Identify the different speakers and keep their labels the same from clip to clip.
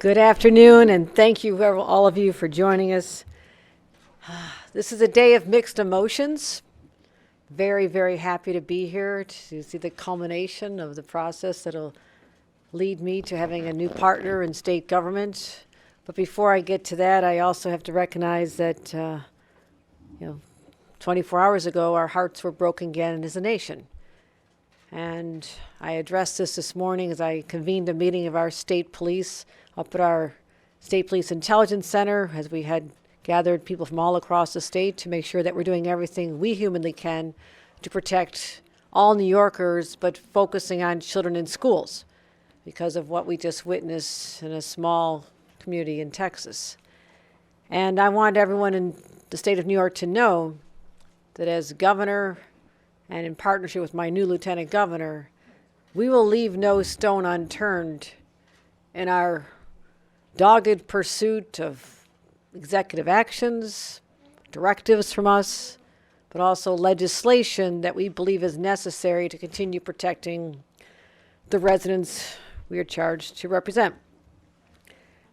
Speaker 1: Good afternoon, and thank you, all of you, for joining us. This is a day of mixed emotions. Very, very happy to be here to see the culmination of the process that'll lead me to having a new partner in state government. But before I get to that, I also have to recognize that, 24 hours ago, our hearts were broken again as a nation. And I addressed this morning as I convened a meeting of our state police up at our State Police Intelligence Center, as we had gathered people from all across the state to make sure that we're doing everything we humanly can to protect all New Yorkers, but focusing on children in schools because of what we just witnessed in a small community in Texas. And I wanted everyone in the state of New York to know that as governor and in partnership with my new lieutenant governor, we will leave no stone unturned in our dogged pursuit of executive actions, directives from us, but also legislation that we believe is necessary to continue protecting the residents we are charged to represent.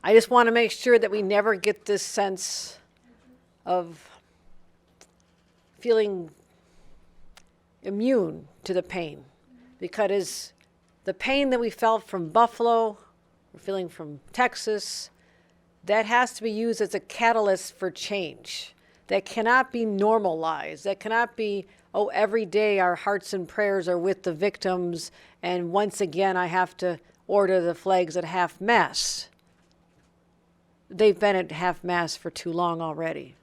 Speaker 1: I just want to make sure that we never get this sense of feeling immune to the pain, because the pain that we felt from Buffalo, we're feeling from Texas, that has to be used as a catalyst for change. That cannot be normalized. That cannot be, every day our hearts and prayers are with the victims, and once again I have to order the flags at half-mast. They've been at half-mast for too long already.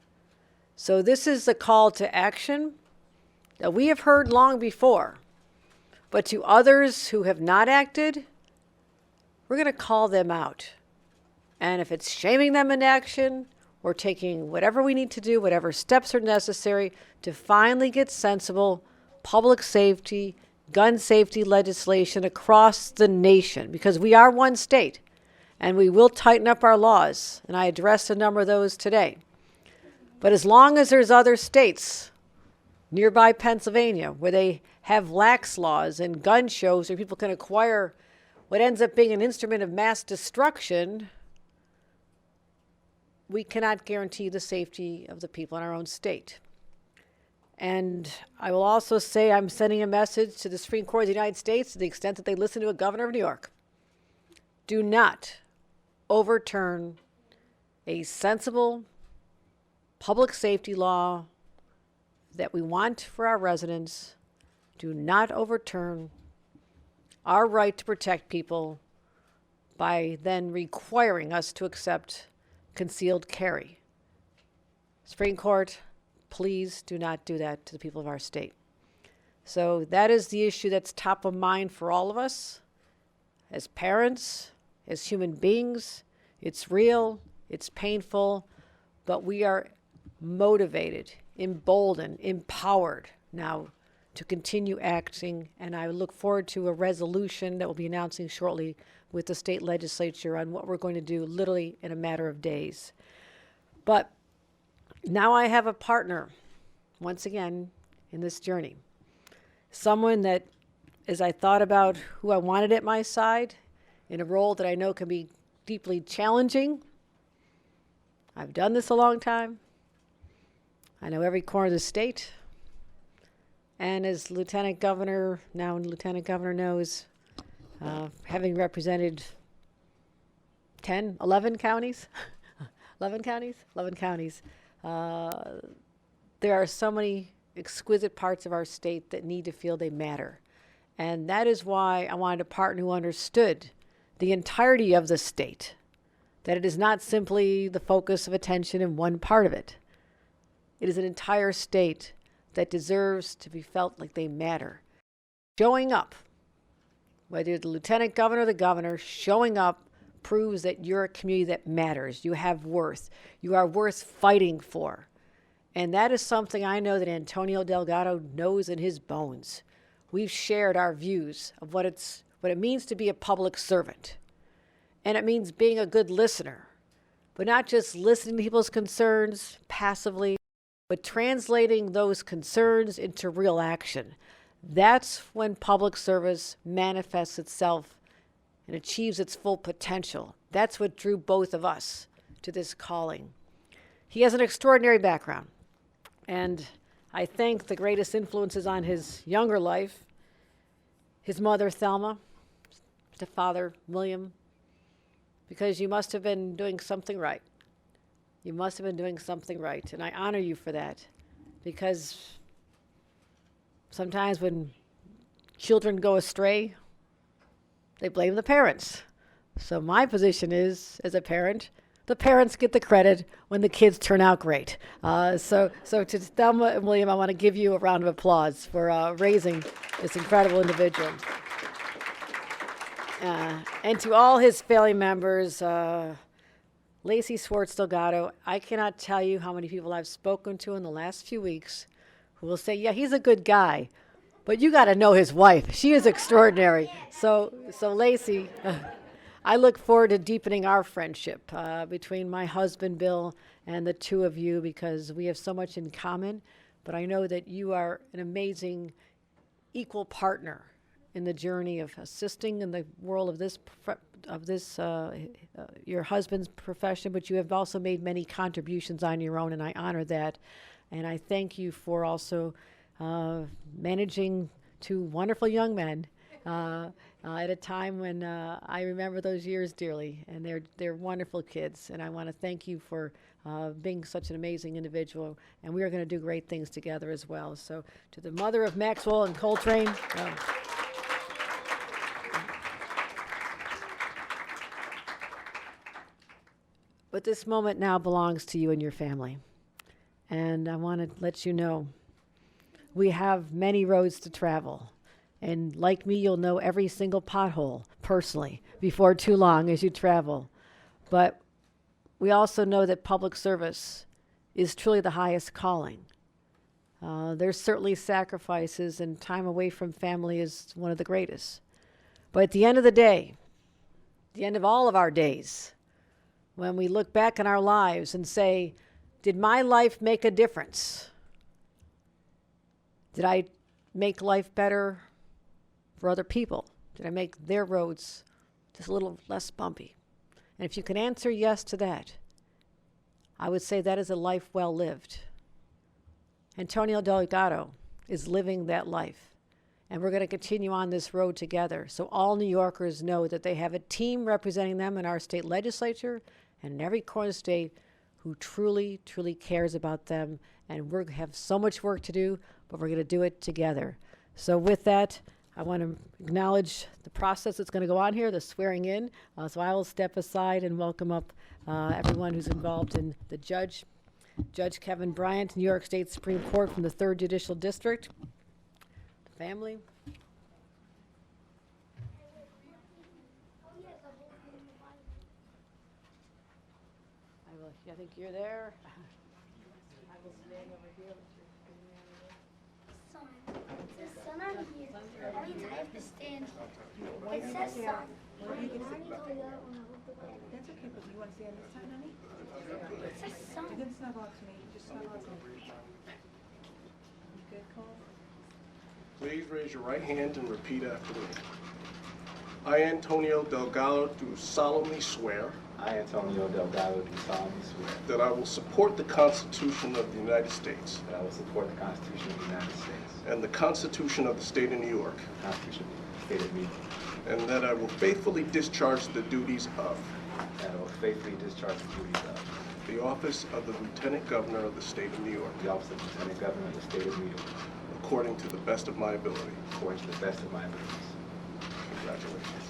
Speaker 1: So this is the call to action that we have heard long before. But to others who have not acted, we're going to call them out. And if it's shaming them into action, we're taking whatever we need to do, whatever steps are necessary to finally get sensible public safety, gun safety legislation across the nation, because we are one state and we will tighten up our laws. And I addressed a number of those today. But as long as there's other states nearby Pennsylvania where they have lax laws and gun shows where people can acquire what ends up being an instrument of mass destruction, we cannot guarantee the safety of the people in our own state. And I will also say I'm sending a message to the Supreme Court of the United States to the extent that they listen to a governor of New York. Do not overturn a sensible public safety law that we want for our residents. Do not overturn our right to protect people by then requiring us to accept concealed carry. Supreme Court, please do not do that to the people of our state. So that is the issue that's top of mind for all of us as parents, as human beings. It's real, it's painful, but we are motivated, emboldened, empowered now to continue acting, and I look forward to a resolution that we'll be announcing shortly with the state legislature on what we're going to do literally in a matter of days. But now I have a partner, once again, in this journey. Someone that, as I thought about who I wanted at my side in a role that I know can be deeply challenging, I've done this a long time. I know every corner of the state. And as Lieutenant Governor knows, having represented 11 counties, 11 counties, there are so many exquisite parts of our state that need to feel they matter. And that is why I wanted a partner who understood the entirety of the state, that it is not simply the focus of attention in one part of it. It is an entire state that deserves to be felt like they matter. Showing up, whether you're the lieutenant governor or the governor, showing up proves that you're a community that matters. You have worth. You are worth fighting for. And that is something I know that Antonio Delgado knows in his bones. We've shared our views of what it means to be a public servant. And it means being a good listener, but not just listening to people's concerns passively, but translating those concerns into real action. That's when public service manifests itself and achieves its full potential. That's what drew both of us to this calling. He has an extraordinary background, and I think the greatest influences on his younger life, his mother, Thelma, his father, William, because you must have been doing something right. You must have been doing something right, and I honor you for that, because sometimes when children go astray, they blame the parents. So my position is, as a parent, the parents get the credit when the kids turn out great. So to Thelma and William, I want to give you a round of applause for raising this incredible individual. And to all his family members, Lacey Swartz Delgado, I cannot tell you how many people I've spoken to in the last few weeks who will say, yeah, he's a good guy, but you got to know his wife. She is extraordinary. So Lacey, I look forward to deepening our friendship between my husband, Bill, and the two of you, because we have so much in common. But I know that you are an amazing equal partner in the journey of assisting in the world of this your husband's profession, but you have also made many contributions on your own, and I honor that. And I thank you for also managing two wonderful young men at a time when I remember those years dearly, and they're wonderful kids. And I want to thank you for being such an amazing individual, and we are going to do great things together as well. So to the mother of Maxwell and Coltrane. But this moment now belongs to you and your family. And I want to let you know, we have many roads to travel. And like me, you'll know every single pothole personally before too long as you travel. But we also know that public service is truly the highest calling. There's certainly sacrifices, and time away from family is one of the greatest. But at the end of the day, the end of all of our days, when we look back on our lives and say, did my life make a difference? Did I make life better for other people? Did I make their roads just a little less bumpy? And if you can answer yes to that, I would say that is a life well lived. Antonio Delgado is living that life. And we're going to continue on this road together, so all New Yorkers know that they have a team representing them in our state legislature and in every corner of the state who truly, truly cares about them. And we have so much work to do, but we're going to do it together. So with that, I want to acknowledge the process that's going to go on here, the swearing in. So I will step aside and welcome up everyone who's involved in the Judge Kevin Bryant, New York State Supreme Court from the 3rd Judicial District. The family. I think you're there. I will stand over here.
Speaker 2: Son. It says son on here. That means I have to stand here. It says son.
Speaker 3: That's okay, but you want to stay on this side, honey?
Speaker 2: It says son.
Speaker 3: You can snuggle up to me. Just snuggle up to me. You good, Cole?
Speaker 4: Please raise your right hand and repeat after me. I, Antonio Delgado, do solemnly swear
Speaker 5: I, Antonio Delgado, do solemnly swear
Speaker 4: that I will support the Constitution of the United States
Speaker 5: that I will support the Constitution of the United States
Speaker 4: and the Constitution of the State of New York,
Speaker 5: and the Constitution of the State of New York,
Speaker 4: and that I will faithfully discharge the duties of
Speaker 5: and I will faithfully discharge the duties of
Speaker 4: the office of the Lieutenant Governor of the State of New York,
Speaker 5: the office of Lieutenant Governor of the State of New York,
Speaker 4: according to the best of my ability.
Speaker 5: according to the best of my abilities.
Speaker 4: Congratulations.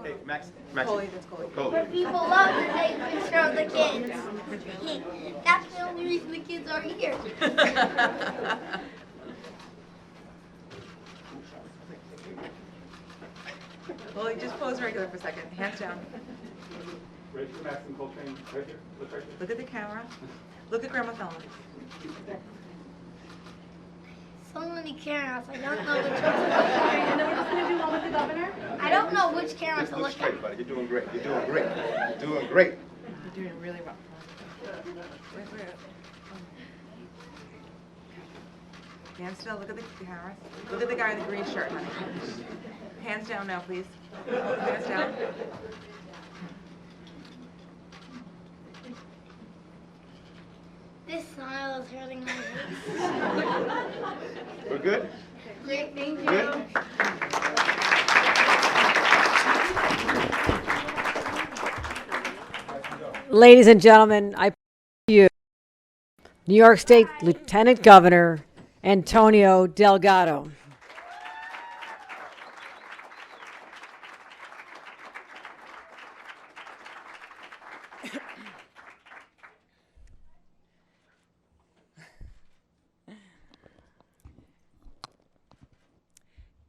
Speaker 5: Hey, Max.
Speaker 3: Coley, that's Coley.
Speaker 2: But people love to take a picture of the kids. That's the only reason the kids are here.
Speaker 3: Coley, just pose regular for a second. Hands down.
Speaker 5: Right here, Max and Coltrane. Right here. Look right here.
Speaker 3: Look at the camera. Look at Grandma Thelma.
Speaker 2: so many cameras. I don't know which one.
Speaker 3: And then we're just going to do one with the governor.
Speaker 2: I don't know which camera to
Speaker 6: Look
Speaker 2: look
Speaker 6: straight,
Speaker 2: at.
Speaker 6: buddy. You're doing great. You're doing great. You're doing great.
Speaker 3: You're doing really well. Stand still. Look at the camera. Look at the guy in the green shirt, honey. Hands down now, please. Hands down.
Speaker 2: This smile is hurting my face.
Speaker 6: We're good?
Speaker 2: Great, thank you.
Speaker 6: Good?
Speaker 1: Ladies and gentlemen, I present to you New York State Lieutenant Governor Antonio Delgado.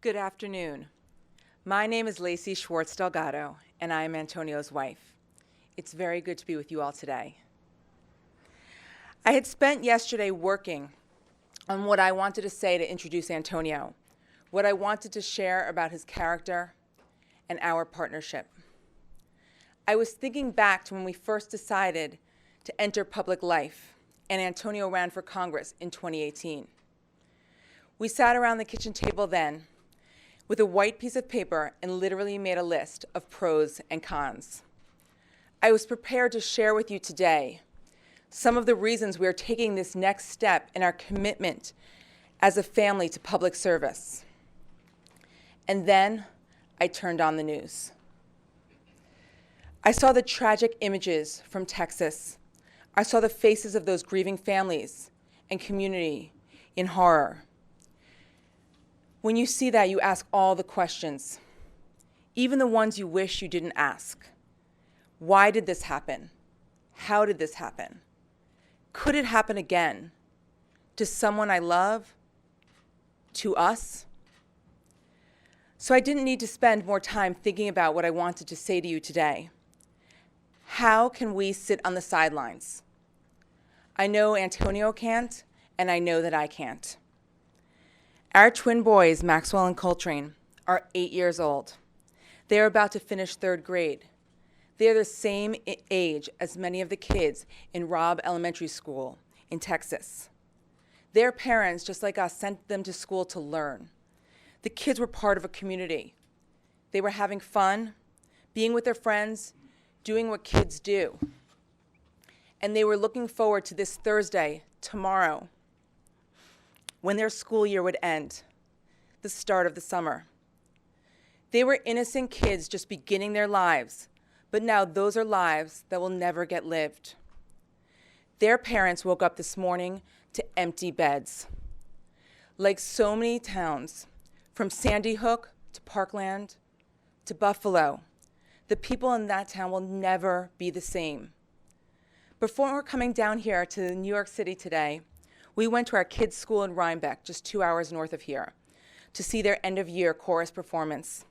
Speaker 3: Good afternoon. My name is Lacey Schwartz Delgado, and I am Antonio's wife. It's very good to be with you all today. I had spent yesterday working on what I wanted to say to introduce Antonio, what I wanted to share about his character and our partnership. I was thinking back to when we first decided to enter public life, and Antonio ran for Congress in 2018. We sat around the kitchen table then with a white piece of paper and literally made a list of pros and cons. I was prepared to share with you today some of the reasons we are taking this next step in our commitment as a family to public service. And then I turned on the news. I saw the tragic images from Texas. I saw the faces of those grieving families and community in horror. When you see that, you ask all the questions, even the ones you wish you didn't ask. Why did this happen? How did this happen? Could it happen again? To someone I love? To us? So I didn't need to spend more time thinking about what I wanted to say to you today. How can we sit on the sidelines? I know Antonio can't, and I know that I can't. Our twin boys, Maxwell and Coltrane, are 8 years old. They are about to finish 3rd grade. They are the same age as many of the kids in Robb Elementary School in Texas. Their parents, just like us, sent them to school to learn. The kids were part of a community. They were having fun, being with their friends, doing what kids do. And they were looking forward to this Thursday, tomorrow, when their school year would end, the start of the summer. They were innocent kids just beginning their lives, but now those are lives that will never get lived. Their parents woke up this morning to empty beds. Like so many towns, from Sandy Hook to Parkland to Buffalo, the people in that town will never be the same. Before coming down here to New York City today, we went to our kids' school in Rhinebeck, just 2 hours north of here, to see their end-of-year chorus performance.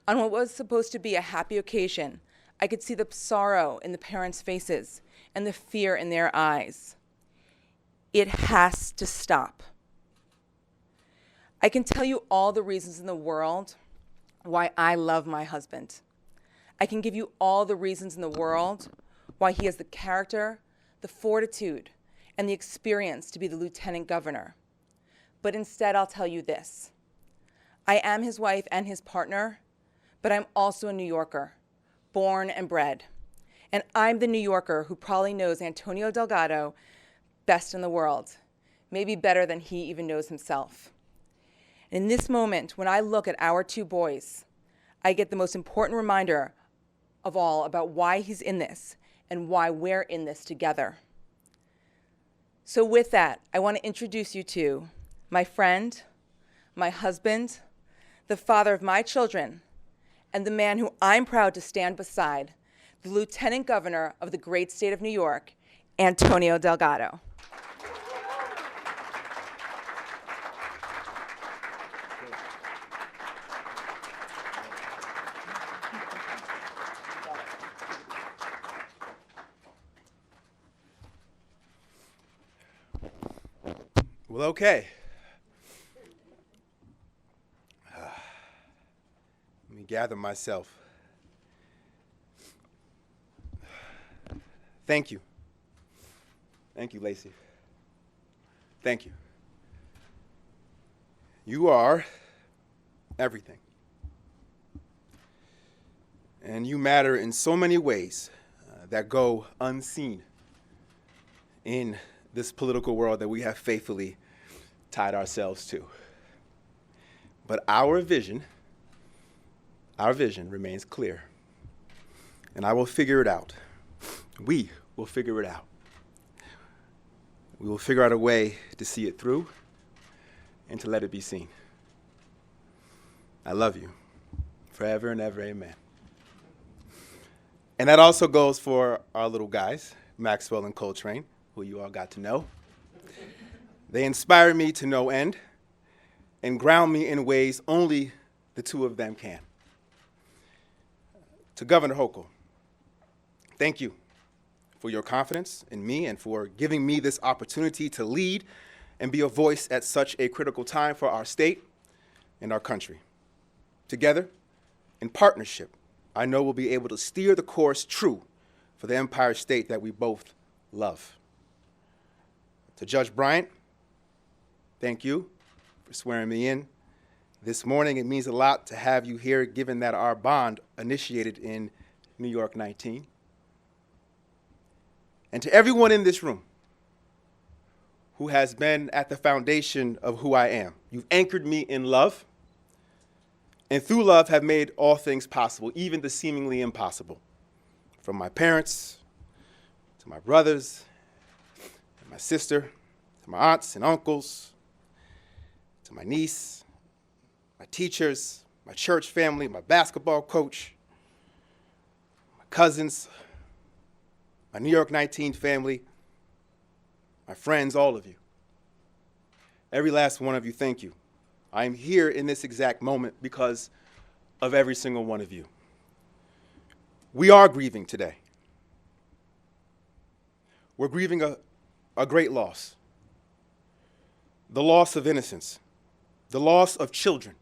Speaker 3: On what was supposed to be a happy occasion, I could see the sorrow in the parents' faces and the fear in their eyes. It has to stop. I can tell you all the reasons in the world why I love my husband. I can give you all the reasons in the world why he has the character, the fortitude, and the experience to be the lieutenant governor. But instead, I'll tell you this. I am his wife and his partner, but I'm also a New Yorker, born and bred. And I'm the New Yorker who probably knows Antonio Delgado best in the world, maybe better than he even knows himself. In this moment, when I look at our 2 boys, I get the most important reminder of all about why he's in this and why we're in this together. So with that, I want to introduce you to my friend, my husband, the father of my children, and the man who I'm proud to stand beside, the Lieutenant Governor of the great state of New York, Antonio Delgado.
Speaker 6: Well, okay. me gather myself. Thank you. Thank you, Lacey. Thank you. You are everything. And you matter in so many ways that go unseen in this political world that we have faithfully tied ourselves to. But our vision remains clear. And I will figure it out. We will figure it out. We will figure out a way to see it through and to let it be seen. I love you forever and ever, amen. And that also goes for our little guys, Maxwell and Coltrane, who you all got to know. They inspired me to no end and ground me in ways only the two of them can. To Governor Hochul, thank you for your confidence in me and for giving me this opportunity to lead and be a voice at such a critical time for our state and our country. Together, in partnership, I know we'll be able to steer the course true for the Empire State that we both love. To Judge Bryant, thank you for swearing me in this morning. It means a lot to have you here, given that our bond initiated in New York 19. And to everyone in this room who has been at the foundation of who I am, you've anchored me in love, and through love have made all things possible, even the seemingly impossible. From my parents, to my brothers, and my sister, to my aunts and uncles, to my niece, my teachers, my church family, my basketball coach, my cousins, my New York 19 family, my friends, all of you. Every last one of you, thank you. I am here in this exact moment because of every single one of you. We are grieving today. We're grieving a great loss. The loss of innocence, the loss of children,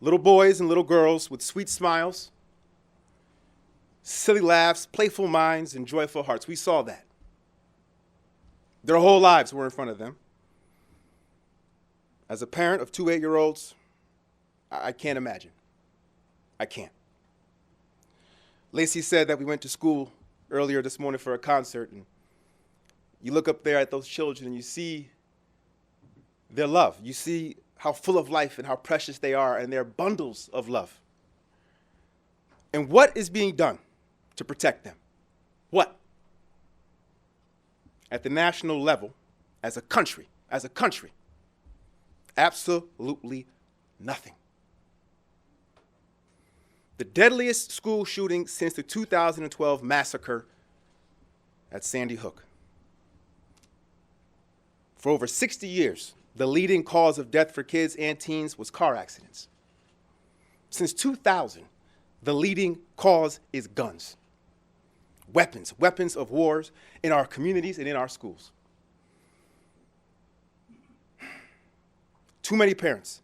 Speaker 6: little boys and little girls with sweet smiles, silly laughs, playful minds, and joyful hearts. We saw that. Their whole lives were in front of them. As a parent of two 8-year-olds, I can't imagine. I can't. Lacey said that we went to school earlier this morning for a concert, and you look up there at those children and you see their love. You see how full of life and how precious they are, and they're bundles of love. And what is being done to protect them? What? At the national level, as a country, absolutely nothing. The deadliest school shooting since the 2012 massacre at Sandy Hook. For over 60 years, the leading cause of death for kids and teens was car accidents. Since 2000, the leading cause is guns. Weapons of wars in our communities and in our schools. Too many parents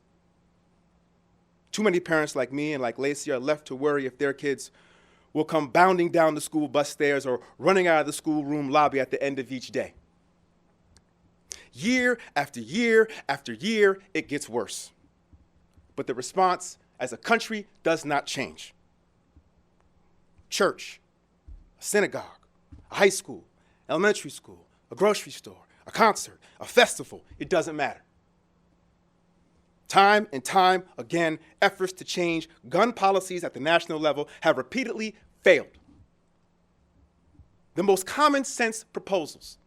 Speaker 6: like me and like Lacey are left to worry if their kids will come bounding down the school bus stairs or running out of the schoolroom lobby at the end of each day. Year after year after year, it gets worse. But the response as a country does not change. Church, a synagogue, a high school, elementary school, a grocery store, a concert, a festival, it doesn't matter. Time and time again, efforts to change gun policies at the national level have repeatedly failed. The most common sense proposals,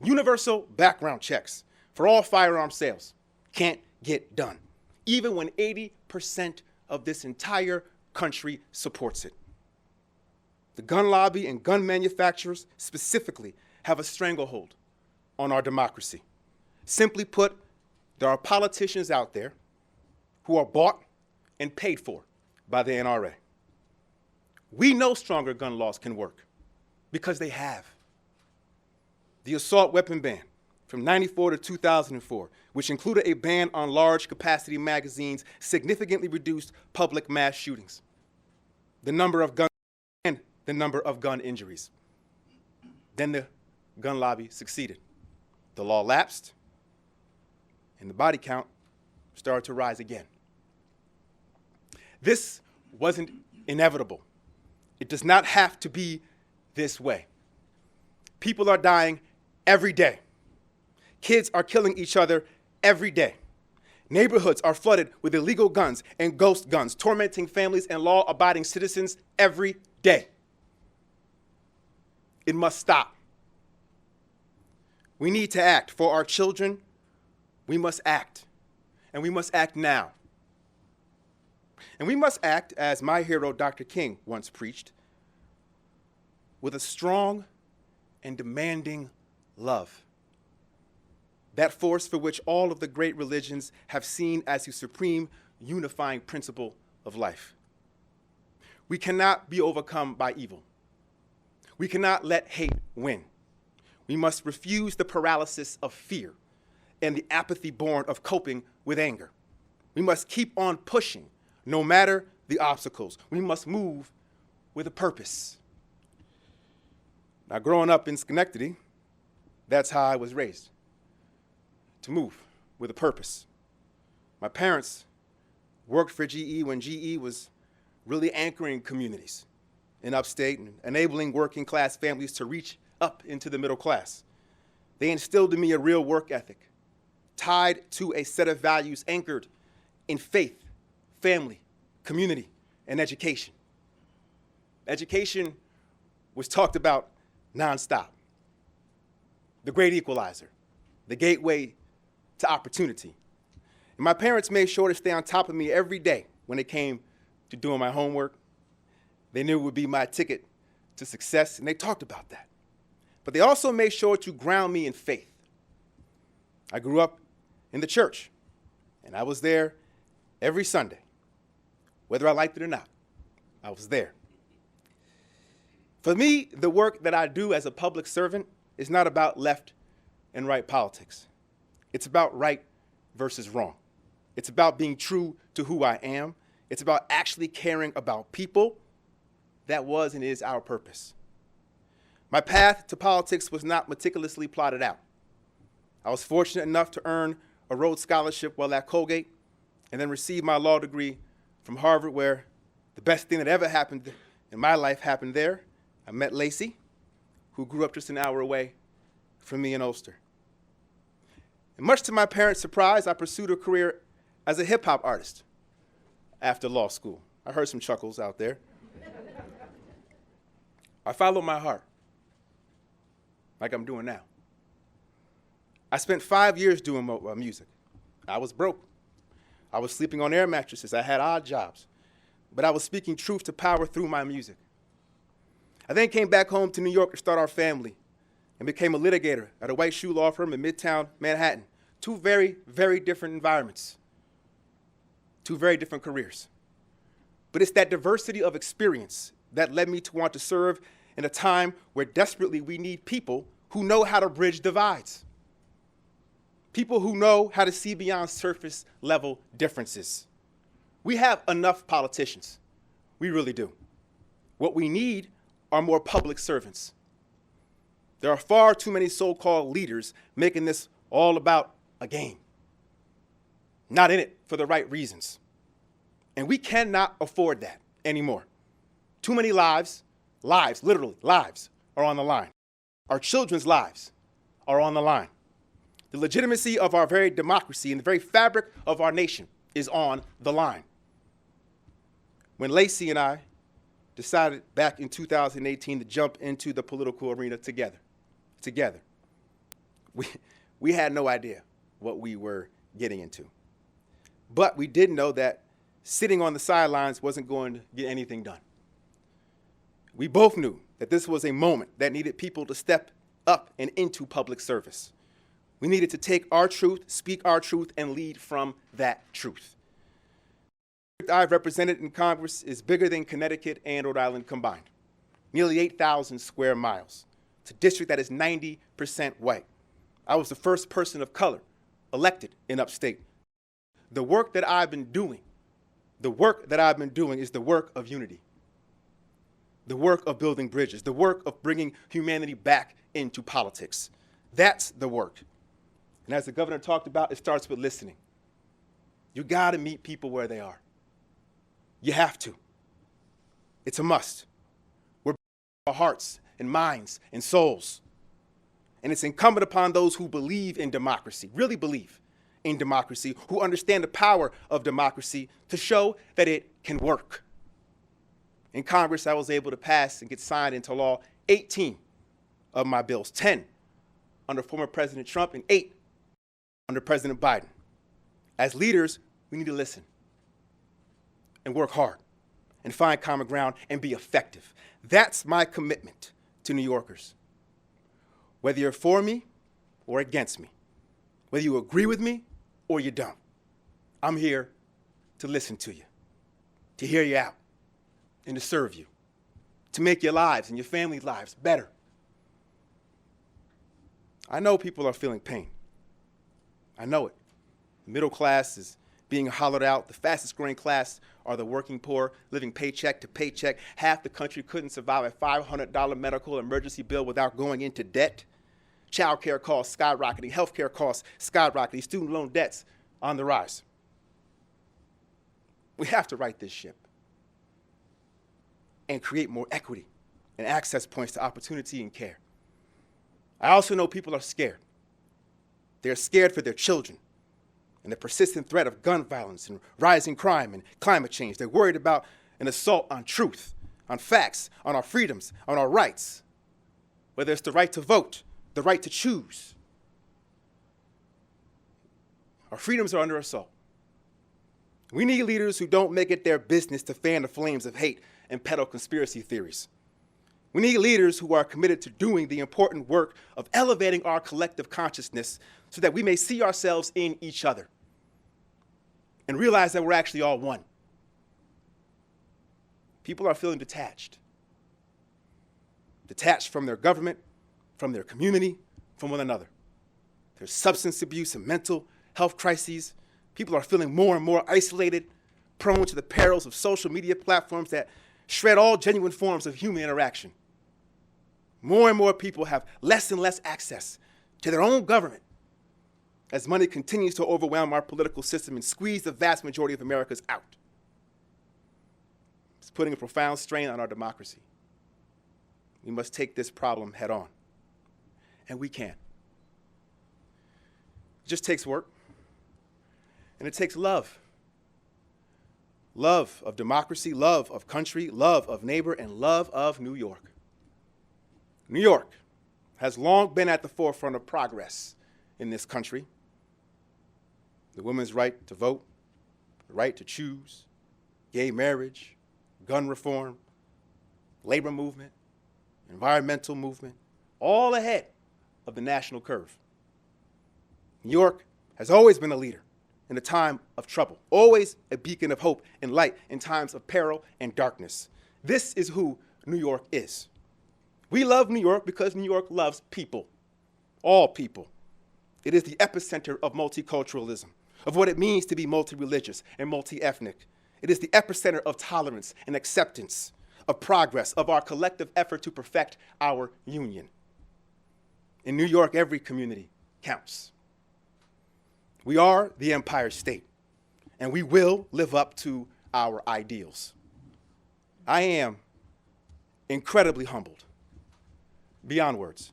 Speaker 6: universal background checks for all firearm sales, can't get done, even when 80% of this entire country supports it. The gun lobby and gun manufacturers specifically have a stranglehold on our democracy. Simply put, there are politicians out there who are bought and paid for by the NRA. We know stronger gun laws can work because they have. The assault weapon ban, from 94 to 2004, which included a ban on large capacity magazines, significantly reduced public mass shootings, the number of guns, and the number of gun injuries. Then the gun lobby succeeded. The law lapsed, and the body count started to rise again. This wasn't inevitable. It does not have to be this way. People are dying every day. Kids are killing each other every day. Neighborhoods are flooded with illegal guns and ghost guns, tormenting families and law-abiding citizens every day. It must stop. We need to act. For our children, we must act. And we must act now. And we must act, as my hero Dr. King once preached, with a strong and demanding love. That force for which all of the great religions have seen as the supreme unifying principle of life. We cannot be overcome by evil. We cannot let hate win. We must refuse the paralysis of fear and the apathy born of coping with anger. We must keep on pushing, no matter the obstacles. We must move with a purpose. Now, growing up in Schenectady, that's how I was raised, to move with a purpose. My parents worked for GE when GE was really anchoring communities in upstate and enabling working class families to reach up into the middle class. They instilled in me a real work ethic, tied to a set of values anchored in faith, family, community, and education. Education was talked about nonstop. The great equalizer, the gateway to opportunity. And my parents made sure to stay on top of me every day when it came to doing my homework. They knew it would be my ticket to success, and they talked about that. But they also made sure to ground me in faith. I grew up in the church, and I was there every Sunday. Whether I liked it or not, I was there. For me, the work that I do as a public servant is not about left and right politics. It's about right versus wrong. It's about being true to who I am. It's about actually caring about people. That was and is our purpose. My path to politics was not meticulously plotted out. I was fortunate enough to earn a Rhodes Scholarship while at Colgate and then receive my law degree from Harvard, where the best thing that ever happened in my life happened there. I met Lacey, who grew up just an hour away from me in Ulster. And much to my parents' surprise, I pursued a career as a hip-hop artist after law school. I heard some chuckles out there. I followed my heart, like I'm doing now. I spent 5 years doing music. I was broke. I was sleeping on air mattresses. I had odd jobs. But I was speaking truth to power through my music. I then came back home to New York to start our family and became a litigator at a white shoe law firm in Midtown Manhattan. Two very, very different environments. Two very different careers. But it's that diversity of experience that led me to want to serve in a time where desperately we need people who know how to bridge divides. People who know how to see beyond surface level differences. We have enough politicians. We really do. What we need are more public servants. There are far too many so-called leaders making this all about a game. Not in it for the right reasons. And we cannot afford that anymore. Too many lives, literally lives, are on the line. Our children's lives are on the line. The legitimacy of our very democracy and the very fabric of our nation is on the line. When Lacey and I decided back in 2018 to jump into the political arena together, we had no idea what we were getting into. But we did know that sitting on the sidelines wasn't going to get anything done. We both knew that this was a moment that needed people to step up and into public service. We needed to take our truth, speak our truth, and lead from that truth. The district I've represented in Congress is bigger than Connecticut and Rhode Island combined, nearly 8,000 square miles. It's a district that is 90% white. I was the first person of color elected in upstate. The work that I've been doing, is the work of unity, the work of building bridges, the work of bringing humanity back into politics. That's the work. And as the governor talked about, it starts with listening. You gotta meet people where they are. You have to. It's a must. We're our hearts and minds and souls. And it's incumbent upon those who believe in democracy, really believe in democracy, who understand the power of democracy, to show that it can work. In Congress, I was able to pass and get signed into law 18 of my bills, 10 under former President Trump and 8 under President Biden. As leaders, we need to listen and work hard and find common ground and be effective. That's my commitment to New Yorkers. Whether you're for me or against me, whether you agree with me or you don't, I'm here to listen to you, to hear you out, and to serve you, to make your lives and your family's lives better. I know people are feeling pain. I know it. The middle class is being hollowed out. The fastest growing class are the working poor, living paycheck to paycheck. Half the country couldn't survive a $500 medical emergency bill without going into debt. Child care costs skyrocketing, health care costs skyrocketing, student loan debts on the rise. We have to right this ship and create more equity and access points to opportunity and care. I also know people are scared. They're scared for their children and the persistent threat of gun violence and rising crime and climate change. They're worried about an assault on truth, on facts, on our freedoms, on our rights, whether it's the right to vote, the right to choose. Our freedoms are under assault. We need leaders who don't make it their business to fan the flames of hate and peddle conspiracy theories. We need leaders who are committed to doing the important work of elevating our collective consciousness so that we may see ourselves in each other and realize that we're actually all one. People are feeling detached from their government, from their community, from one another. There's substance abuse and mental health crises. People are feeling more and more isolated, prone to the perils of social media platforms that shred all genuine forms of human interaction. More and more people have less and less access to their own government as money continues to overwhelm our political system and squeeze the vast majority of Americans out. It's putting a profound strain on our democracy. We must take this problem head on, and we can. It just takes work, and it takes love. Love of democracy, love of country, love of neighbor, and love of New York. New York has long been at the forefront of progress in this country. The women's right to vote, the right to choose, gay marriage, gun reform, labor movement, environmental movement, all ahead of the national curve. New York has always been a leader in a time of trouble, always a beacon of hope and light in times of peril and darkness. This is who New York is. We love New York because New York loves people, all people. It is the epicenter of multiculturalism, of what it means to be multi-religious and multi-ethnic. It is the epicenter of tolerance and acceptance, of progress, of our collective effort to perfect our union. In New York, every community counts. We are the Empire State, and we will live up to our ideals. I am incredibly humbled, beyond words,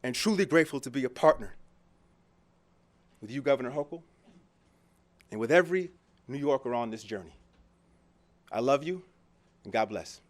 Speaker 6: and truly grateful to be a partner with you, Governor Hochul, and with every New Yorker on this journey. I love you, and God bless.